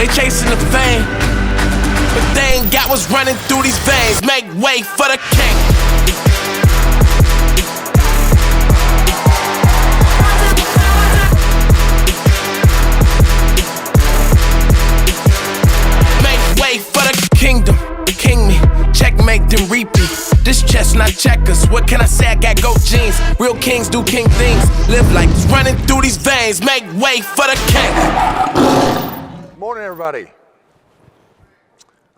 They chasing the fame, but they ain't got what's running through these veins. Make way for the king. Make way for the kingdom. King me, checkmate, then repeat. This chestnut checkers, what can I say? I got goat jeans. Real kings do king things. Live like it's running through these veins. Make way for the king. Morning, everybody.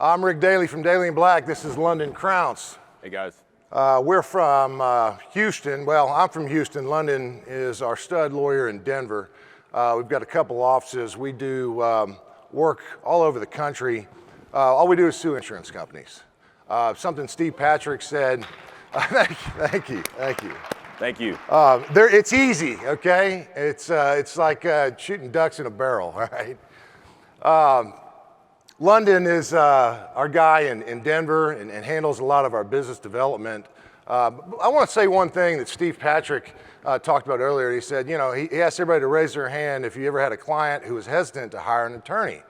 I'm Rick Daly from Daly and Black. This is London Crounce. Hey, guys. We're from Houston. Well, I'm from Houston. London is our stud lawyer in Denver. We've got a couple offices. We do work all over the country. All we do is sue insurance companies. Something Steve Patrick said. Thank you. Thank you. It's easy, okay? It's like shooting ducks in a barrel, all right? London is our guy in Denver and handles a lot of our business development. I want to say one thing that Steve Patrick talked about earlier. He said, you know, he asked everybody to raise their hand if you ever had a client who was hesitant to hire an attorney.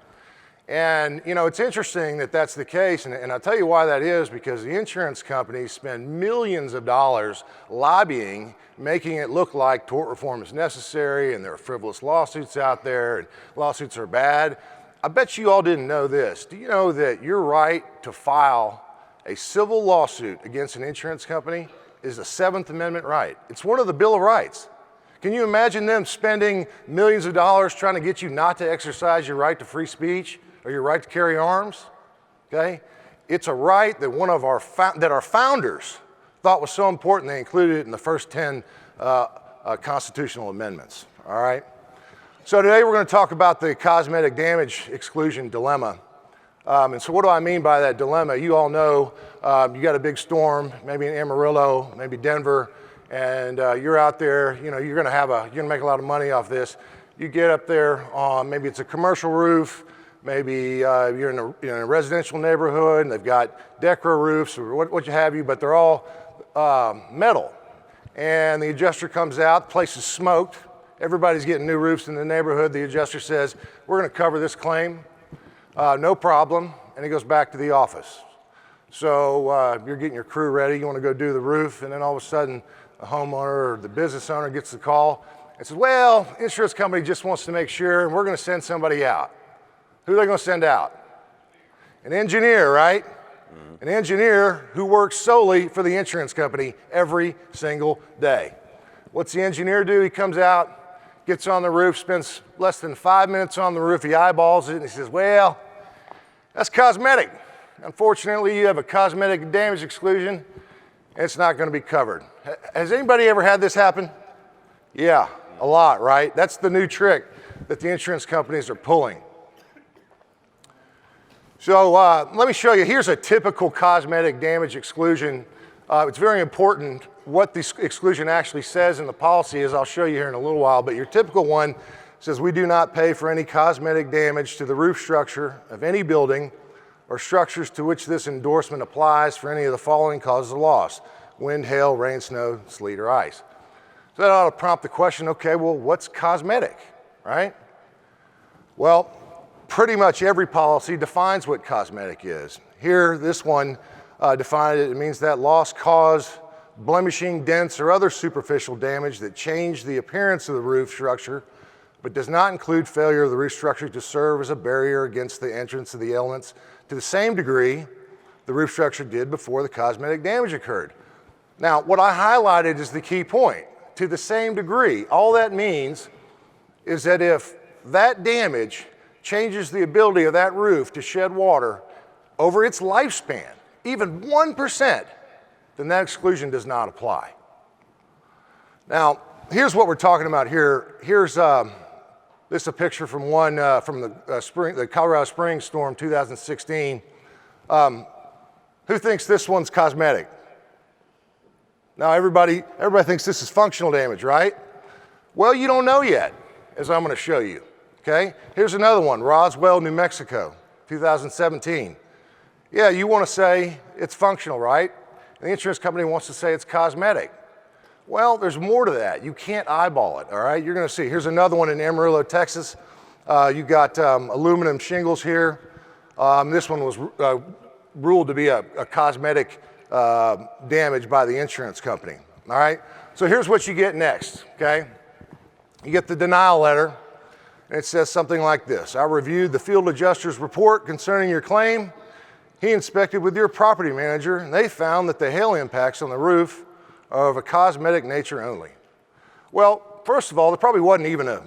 And, you know, it's interesting that that's the case, and I'll tell you why that is, because the insurance companies spend millions of dollars lobbying, making it look like tort reform is necessary, and there are frivolous lawsuits out there, and lawsuits are bad. I bet you all didn't know this. Do you know that your right to file a civil lawsuit against an insurance company is a Seventh Amendment right? It's one of the Bill of Rights. Can you imagine them spending millions of dollars trying to get you not to exercise your right to free speech or your right to carry arms? Okay? It's a right that our founders thought was so important they included it in the first 10 constitutional amendments. All right? So today we're going to talk about the cosmetic damage exclusion dilemma. And so what do I mean by that dilemma? You all know you got a big storm, maybe in Amarillo, maybe Denver, and you're out there, you know, you're going to make a lot of money off this. You get up there on, maybe it's a commercial roof, maybe you're in a residential neighborhood and they've got Decra roofs or what have you, but they're all metal. And the adjuster comes out, the place is smoked, everybody's getting new roofs in the neighborhood. The adjuster says, we're going to cover this claim, no problem, and he goes back to the office. So you're getting your crew ready, you want to go do the roof, and then all of a sudden the homeowner or the business owner gets the call and says, well, insurance company just wants to make sure, and we're going to send somebody out. Who are they going to send out? An engineer, right? An engineer who works solely for the insurance company every single day. What's the engineer do? He comes out, gets on the roof, spends less than 5 minutes on the roof, he eyeballs it, and he says, well, that's cosmetic. Unfortunately, you have a cosmetic damage exclusion, and it's not going to be covered. Has anybody ever had this happen? Yeah, a lot, right? That's the new trick that the insurance companies are pulling. So let me show you. Here's a typical cosmetic damage exclusion. It's very important what the exclusion actually says in the policy, as I'll show you here in a little while, but your typical one says we do not pay for any cosmetic damage to the roof structure of any building or structures to which this endorsement applies for any of the following causes of loss: wind, hail, rain, snow, sleet, or ice. So that ought to prompt the question, okay, well, what's cosmetic, right? Well, pretty much every policy defines what cosmetic is. Here, this one defined it. It means that loss caused blemishing, dents, or other superficial damage that change the appearance of the roof structure, but does not include failure of the roof structure to serve as a barrier against the entrance of the elements to the same degree the roof structure did before the cosmetic damage occurred. Now, what I highlighted is the key point. To the same degree, all that means is that if that damage changes the ability of that roof to shed water over its lifespan, even 1%, then that exclusion does not apply. Now, here's what we're talking about here. Here's this is a picture from the Colorado Springs storm 2016. Who thinks this one's cosmetic? Now, everybody thinks this is functional damage, right? Well, you don't know yet, as I'm going to show you. Okay? Here's another one, Roswell, New Mexico, 2017. Yeah, you want to say it's functional, right? And the insurance company wants to say it's cosmetic. Well, there's more to that. You can't eyeball it, all right? You're going to see. Here's another one in Amarillo, Texas, You got aluminum shingles here. This one was ruled to be a cosmetic damage by the insurance company. All right, so here's what you get next, okay? You get the denial letter, and it says something like this. I reviewed the field adjuster's report concerning your claim. He inspected with your property manager, and they found that the hail impacts on the roof are of a cosmetic nature only. Well, first of all, there probably wasn't even a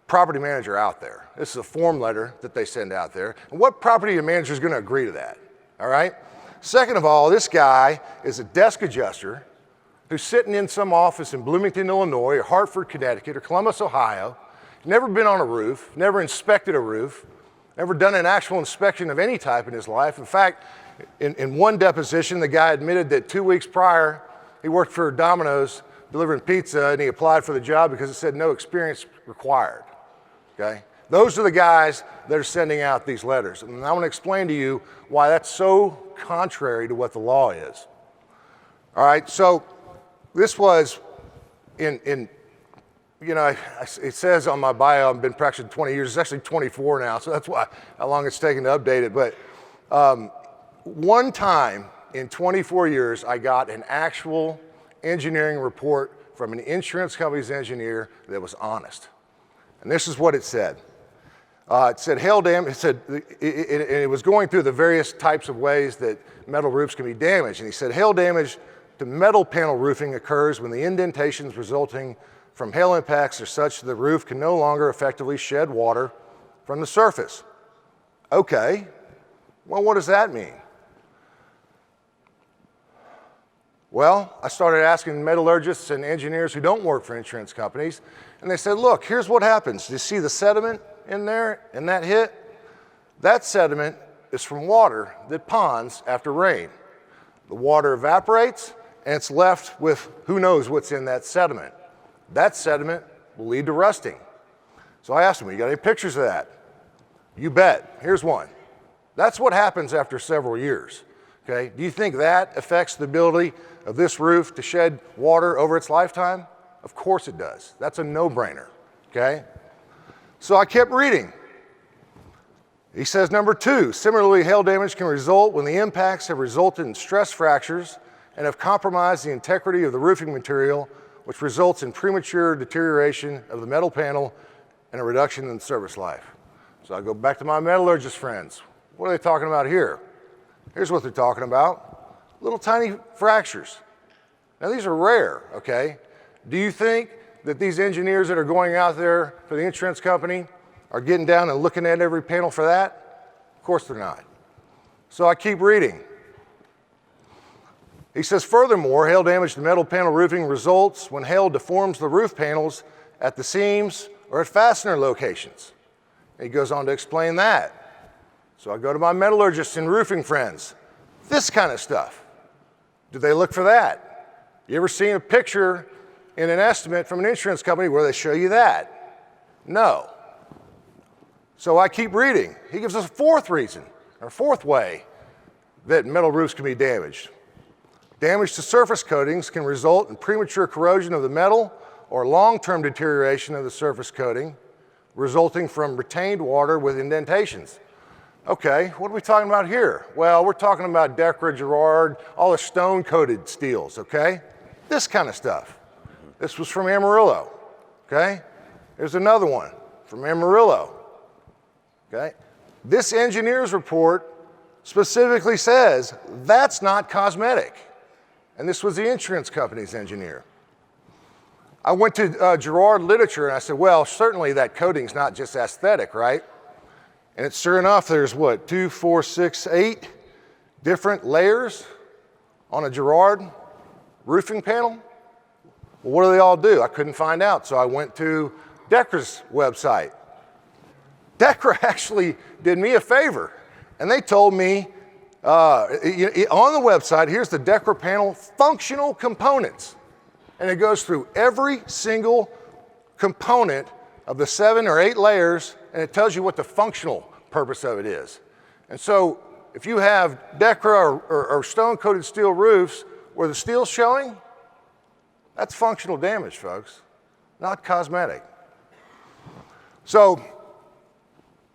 property manager out there. This is a form letter that they send out there. And what property manager is going to agree to that? All right? Second of all, this guy is a desk adjuster who's sitting in some office in Bloomington, Illinois, or Hartford, Connecticut, or Columbus, Ohio, never been on a roof, never inspected a roof, never done an actual inspection of any type in his life. In fact, in one deposition, the guy admitted that 2 weeks prior, he worked for Domino's delivering pizza, and he applied for the job because it said no experience required, okay? Those are the guys that are sending out these letters. And I want to explain to you why that's so contrary to what the law is. All right, so this was it says on my bio, I've been practicing 20 years. It's actually 24 now, so that's why how long it's taken to update it. But one time in 24 years, I got an actual engineering report from an insurance company's engineer that was honest. And this is what it said. It said hail damage. It said it was going through the various types of ways that metal roofs can be damaged. And he said hail damage to metal panel roofing occurs when the indentations resulting from hail impacts are such that the roof can no longer effectively shed water from the surface. Okay, well, what does that mean? Well, I started asking metallurgists and engineers who don't work for insurance companies, and they said, look, here's what happens. Do you see the sediment in there, in that hit? That sediment is from water that ponds after rain. The water evaporates, and it's left with who knows what's in that sediment. That sediment will lead to rusting. So I asked them, you got any pictures of that? You bet, here's one. That's what happens after several years, okay? Do you think that affects the ability of this roof to shed water over its lifetime? Of course it does. That's a no-brainer, okay? So I kept reading. He says, number 2, similarly, hail damage can result when the impacts have resulted in stress fractures and have compromised the integrity of the roofing material, which results in premature deterioration of the metal panel and a reduction in service life. So I go back to my metallurgist friends. What are they talking about here? Here's what they're talking about. Little tiny fractures. Now these are rare, okay? Do you think that these engineers that are going out there for the insurance company are getting down and looking at every panel for that? Of course they're not. So I keep reading. He says, furthermore, hail damage to metal panel roofing results when hail deforms the roof panels at the seams or at fastener locations. And he goes on to explain that. So I go to my metallurgists and roofing friends. This kind of stuff. Do they look for that? You ever seen a picture in an estimate from an insurance company where they show you that? No. So I keep reading. He gives us a fourth reason, or fourth way that metal roofs can be damaged. Damage to surface coatings can result in premature corrosion of the metal or long-term deterioration of the surface coating, resulting from retained water with indentations. Okay, what are we talking about here? Well, we're talking about Decra, Girard, all the stone-coated steels, okay? This kind of stuff. This was from Amarillo, okay? Here's another one from Amarillo, okay? This engineer's report specifically says that's not cosmetic. And this was the insurance company's engineer. I went to Girard literature and I said, well, certainly that coating's not just aesthetic, right? And it's sure enough, there's what, 2, 4, 6, 8 different layers on a Girard roofing panel? Well, what do they all do? I couldn't find out, so I went to Decra's website. Decra actually did me a favor, and they told me, on the website, here's the Decra panel functional components. And it goes through every single component of the 7 or 8 layers, and it tells you what the functional purpose of it is. And so if you have Decra or stone-coated steel roofs where the steel's showing, that's functional damage, folks, not cosmetic. So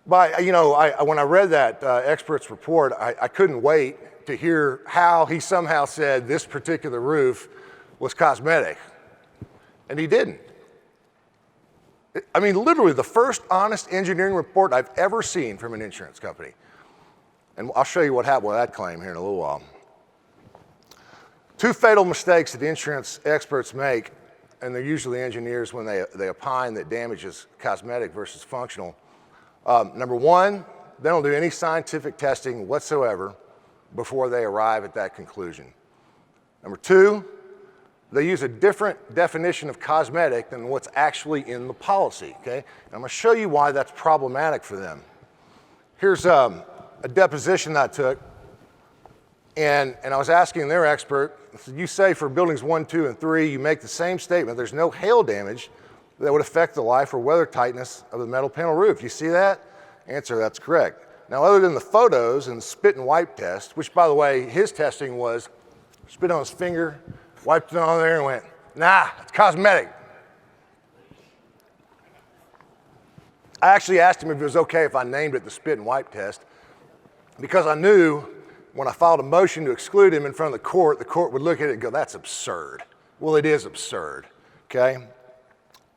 But, you know, when I read that expert's report, I couldn't wait to hear how he somehow said this particular roof was cosmetic. And he didn't. I mean, literally the first honest engineering report I've ever seen from an insurance company. And I'll show you what happened with that claim here in a little while. Two fatal mistakes that insurance experts make, and they're usually engineers when they opine that damage is cosmetic versus functional. Number one, they don't do any scientific testing whatsoever before they arrive at that conclusion. Number two, they use a different definition of cosmetic than what's actually in the policy, okay? And I'm gonna show you why that's problematic for them. Here's a deposition that I took, and I was asking their expert, I said, you say for buildings 1, 2, and 3, you make the same statement, there's no hail damage that would affect the life or weather tightness of the metal panel roof. You see that? Answer, that's correct. Now, other than the photos and the spit and wipe test, which by the way, his testing was spit on his finger, wiped it on there and went, nah, it's cosmetic. I actually asked him if it was okay if I named it the spit and wipe test, because I knew when I filed a motion to exclude him in front of the court would look at it and go, that's absurd. Well, it is absurd, okay?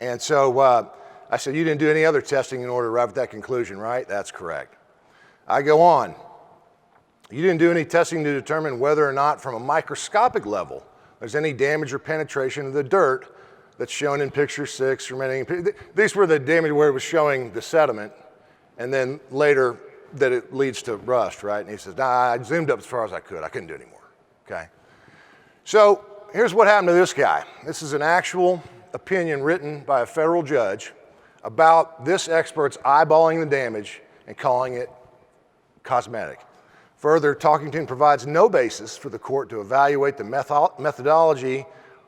And so I said, you didn't do any other testing in order to arrive at that conclusion, right? That's correct. I go on. You didn't do any testing to determine whether or not from a microscopic level there's any damage or penetration of the dirt that's shown in picture 6 or many. These were the damage where it was showing the sediment, and then later that it leads to rust, right? And he says, nah, I zoomed up as far as I could. I couldn't do any more, okay? So here's what happened to this guy. This is an actual opinion written by a federal judge about this expert's eyeballing the damage and calling it cosmetic. Further, Talkington provides no basis for the court to evaluate the methodology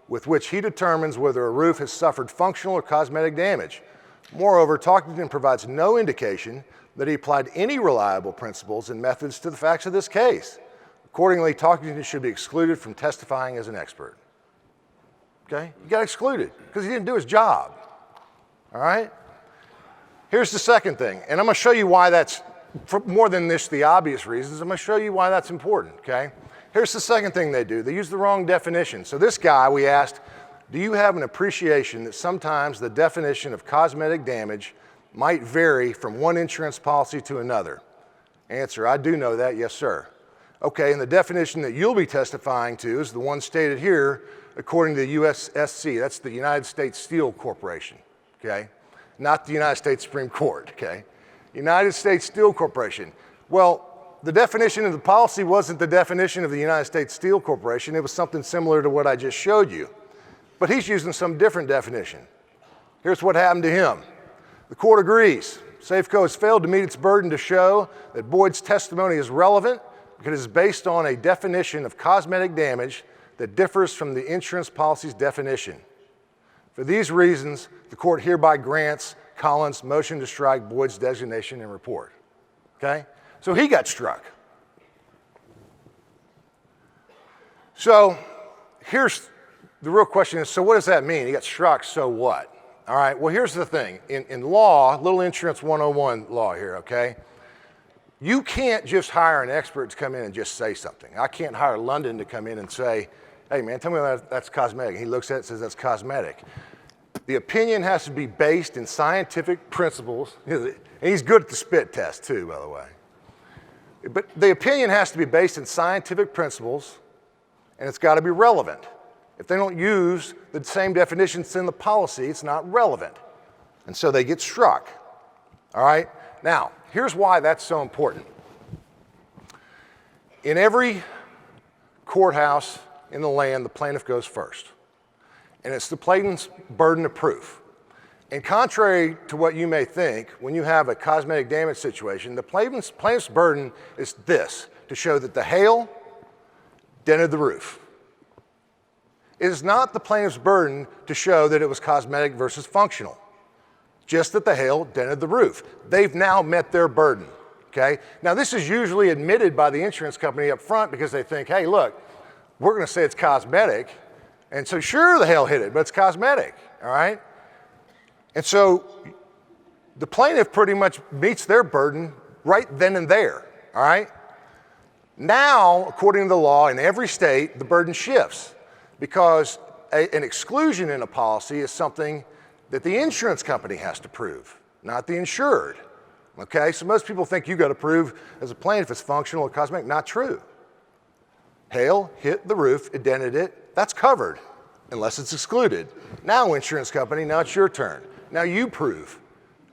with which he determines whether a roof has suffered functional or cosmetic damage. Moreover, Talkington provides no indication that he applied any reliable principles and methods to the facts of this case. Accordingly, Talkington should be excluded from testifying as an expert. Okay? He got excluded because he didn't do his job. All right? Here's the second thing, and I'm going to show you why that's, for more than this, the obvious reasons, I'm going to show you why that's important, okay? Here's the second thing they do. They use the wrong definition. So this guy, we asked, do you have an appreciation that sometimes the definition of cosmetic damage might vary from one insurance policy to another? Answer, I do know that, yes, sir. Okay, and the definition that you'll be testifying to is the one stated here according to the USSC, that's the United States Steel Corporation, okay? Not the United States Supreme Court, okay? United States Steel Corporation. Well, the definition of the policy wasn't the definition of the United States Steel Corporation. It was something similar to what I just showed you. But he's using some different definition. Here's what happened to him. The court agrees. Safeco has failed to meet its burden to show that Boyd's testimony is relevant because it is based on a definition of cosmetic damage that differs from the insurance policy's definition. For these reasons, the court hereby grants Collins' motion to strike Boyd's designation and report. Okay? So he got struck. So here's the real question is, so what does that mean? He got struck, so what? All right, well, here's the thing. In law, little insurance 101 law here, okay? You can't just hire an expert to come in and just say something. I can't hire London to come in and say, hey, man, tell me that's cosmetic. He looks at it and says that's cosmetic. The opinion has to be based in scientific principles. And he's good at the spit test, too, by the way. But the opinion has to be based in scientific principles, and it's got to be relevant. If they don't use the same definitions in the policy, it's not relevant. And so they get struck. All right? Now, here's why that's so important. In every courthouse in the land, the plaintiff goes first. And it's the plaintiff's burden of proof. And contrary to what you may think, when you have a cosmetic damage situation, the plaintiff's burden is this, to show that the hail dented the roof. It is not the plaintiff's burden to show that it was cosmetic versus functional, just that the hail dented the roof. They've now met their burden, okay? Now, this is usually admitted by the insurance company up front because they think, hey, look, we're gonna say it's cosmetic, and so sure, the hail hit it, but it's cosmetic, all right? And so the plaintiff pretty much meets their burden right then and there, all right? Now, according to the law in every state, the burden shifts because an exclusion in a policy is something that the insurance company has to prove, not the insured. Okay, so most people think you got to prove as a plaintiff it's functional or cosmetic. Not true. Hail hit the roof, it dented it, that's covered unless it's excluded. Now, insurance company, now it's your turn. Now you prove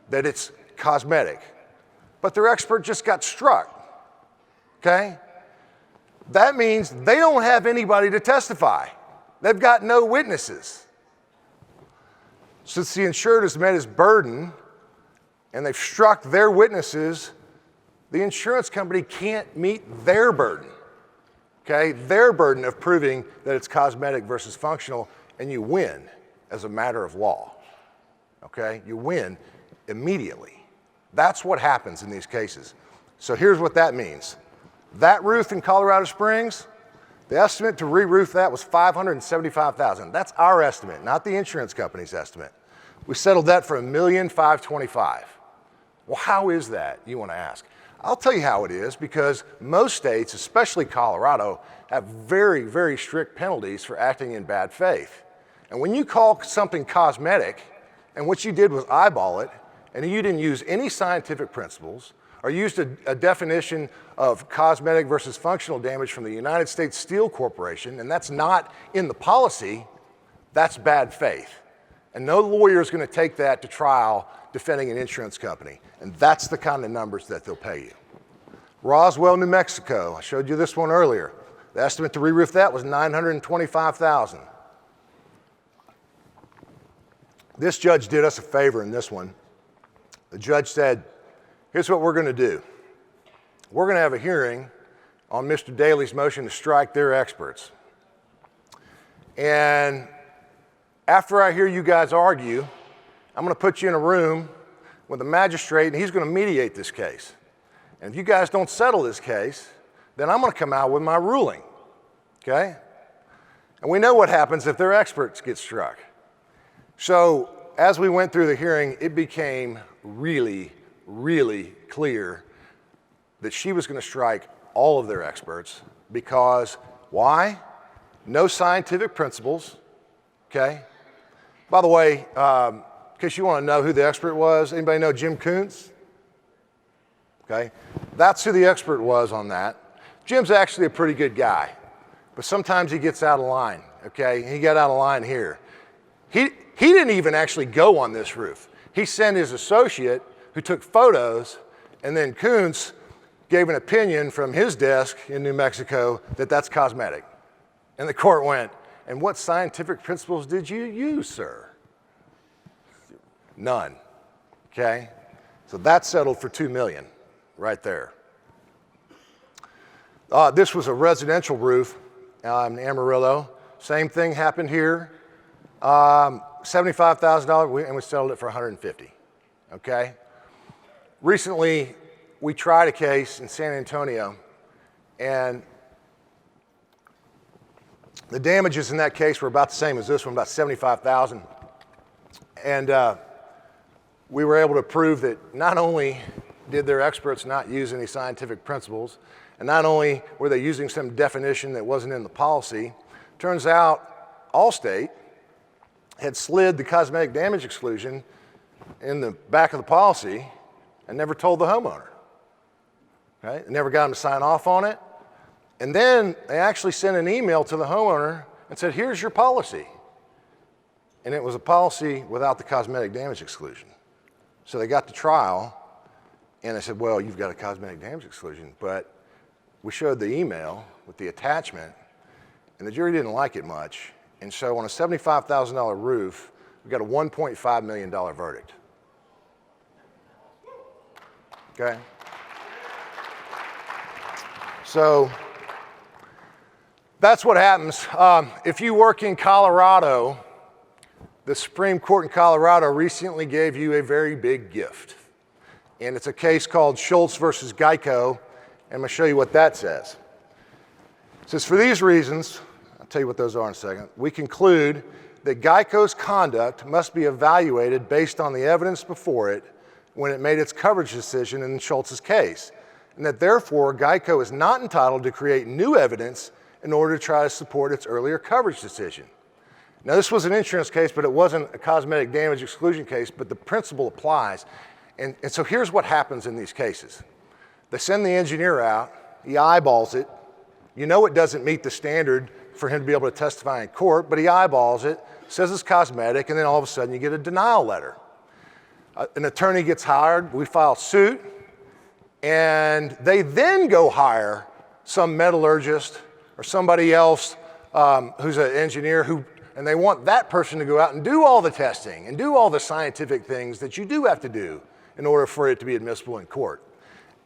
that it's cosmetic. But their expert just got struck. Okay? That means they don't have anybody to testify. They've got no witnesses. Since the insured has met his burden and they've struck their witnesses, the insurance company can't meet their burden. Okay? Their burden of proving that it's cosmetic versus functional, and you win as a matter of law. Okay? You win immediately. That's what happens in these cases. So here's what that means. That roof in Colorado Springs, the estimate to re-roof that was $575,000. That's our estimate, not the insurance company's estimate. We settled that for $1,525,000. Well, how is that, you want to ask? I'll tell you how it is, because most states, especially Colorado, have very, very strict penalties for acting in bad faith. And when you call something cosmetic, and what you did was eyeball it, and you didn't use any scientific principles, or used a definition of cosmetic versus functional damage from the United States Steel Corporation, and that's not in the policy, that's bad faith. And no lawyer is going to take that to trial defending an insurance company. And that's the kind of numbers that they'll pay you. Roswell, New Mexico, I showed you this one earlier. The estimate to re-roof that was $925,000. This judge did us a favor in this one. The judge said, here's what we're going to do. We're going to have a hearing on Mr. Daly's motion to strike their experts. And after I hear you guys argue, I'm going to put you in a room with a magistrate, and he's going to mediate this case. And if you guys don't settle this case, then I'm going to come out with my ruling, okay? And we know what happens if their experts get struck. So as we went through the hearing, it became really, really clear that she was going to strike all of their experts because, why? No scientific principles, okay? By the way, in case you want to know who the expert was, anybody know Jim Kuntz? Okay, that's who the expert was on that. Jim's actually a pretty good guy, but sometimes he gets out of line, okay? He got out of line here. He didn't even actually go on this roof. He sent his associate who took photos, and then Kuntz gave an opinion from his desk in New Mexico that that's cosmetic. And the court went, and what scientific principles did you use, sir? None, okay? So that settled for $2 million right there. This was a residential roof in Amarillo. Same thing happened here. $75,000, and we settled it for $150,000, okay? Recently, we tried a case in San Antonio, and the damages in that case were about the same as this one, about $75,000. And we were able to prove that not only did their experts not use any scientific principles, and not only were they using some definition that wasn't in the policy, turns out Allstate had slid the cosmetic damage exclusion in the back of the policy and never told the homeowner. Right? They never got him to sign off on it. And then they actually sent an email to the homeowner and said, here's your policy. And it was a policy without the cosmetic damage exclusion. So they got to trial, and they said, well, you've got a cosmetic damage exclusion, but we showed the email with the attachment, and the jury didn't like it much. And so on a $75,000 roof, we got a $1.5 million verdict. Okay? So that's what happens. If you work in Colorado, the Supreme Court in Colorado recently gave you a very big gift. And it's a case called Schultz versus Geico, and I'm going to show you what that says. It says, for these reasons, I'll tell you what those are in a second, we conclude that Geico's conduct must be evaluated based on the evidence before it, when it made its coverage decision in Schultz's case, and that therefore Geico is not entitled to create new evidence in order to try to support its earlier coverage decision. Now, this was an insurance case, but it wasn't a cosmetic damage exclusion case, but the principle applies. And so here's what happens in these cases. They send the engineer out, he eyeballs it. You know it doesn't meet the standard for him to be able to testify in court, but he eyeballs it, says it's cosmetic, and then all of a sudden you get a denial letter. An attorney gets hired, we file suit, and they then go hire some metallurgist or somebody else who's an engineer and they want that person to go out and do all the testing and do all the scientific things that you do have to do in order for it to be admissible in court.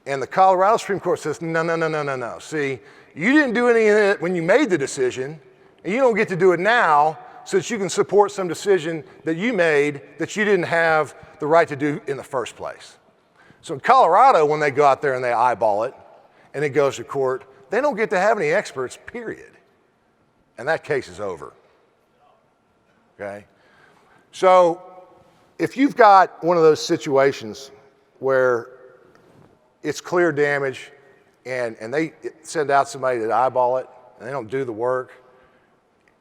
And the Colorado Supreme Court says, no. See, you didn't do any of it when you made the decision, and you don't get to do it now so that you can support some decision that you made that you didn't have the right to do in the first place. So in Colorado, when they go out there and they eyeball it, and it goes to court, they don't get to have any experts, period. And that case is over, okay? So if you've got one of those situations where it's clear damage and they send out somebody to eyeball it and they don't do the work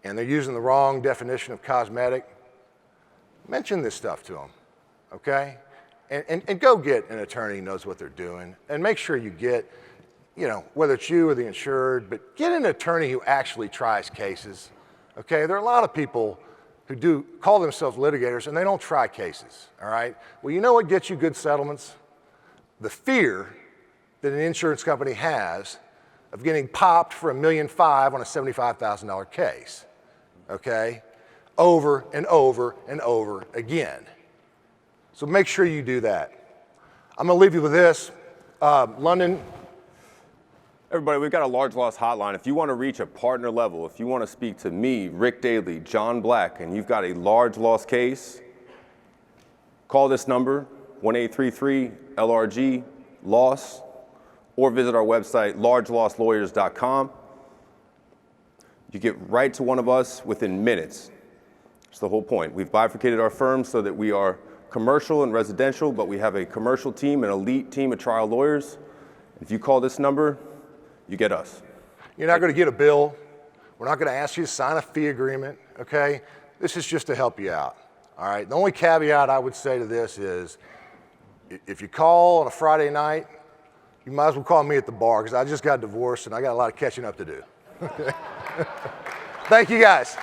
and they're using the wrong definition of cosmetic, mention this stuff to them, okay? And go get an attorney who knows what they're doing and make sure you get, you know, whether it's you or the insured, but get an attorney who actually tries cases, okay? There are a lot of people who do call themselves litigators and they don't try cases, all right? Well, you know what gets you good settlements? The fear that an insurance company has of getting popped for $1.5 million on a $75,000 case, okay? Over and over and over again. So make sure you do that. I'm gonna leave you with this. London. Everybody, we've got a large loss hotline. If you want to reach a partner level, if you want to speak to me, Rick Daly, John Black, and you've got a large loss case, call this number, 1-833-LRG-LOSS, or visit our website, largelosslawyers.com. You get right to one of us within minutes. That's the whole point. We've bifurcated our firm so that we are commercial and residential, but we have a commercial team, an elite team of trial lawyers. If you call this number, you get us. You're not going to get a bill. We're not going to ask you to sign a fee agreement, okay? This is just to help you out, all right? The only caveat I would say to this is if you call on a Friday night, you might as well call me at the bar because I just got divorced and I got a lot of catching up to do. Thank you, guys.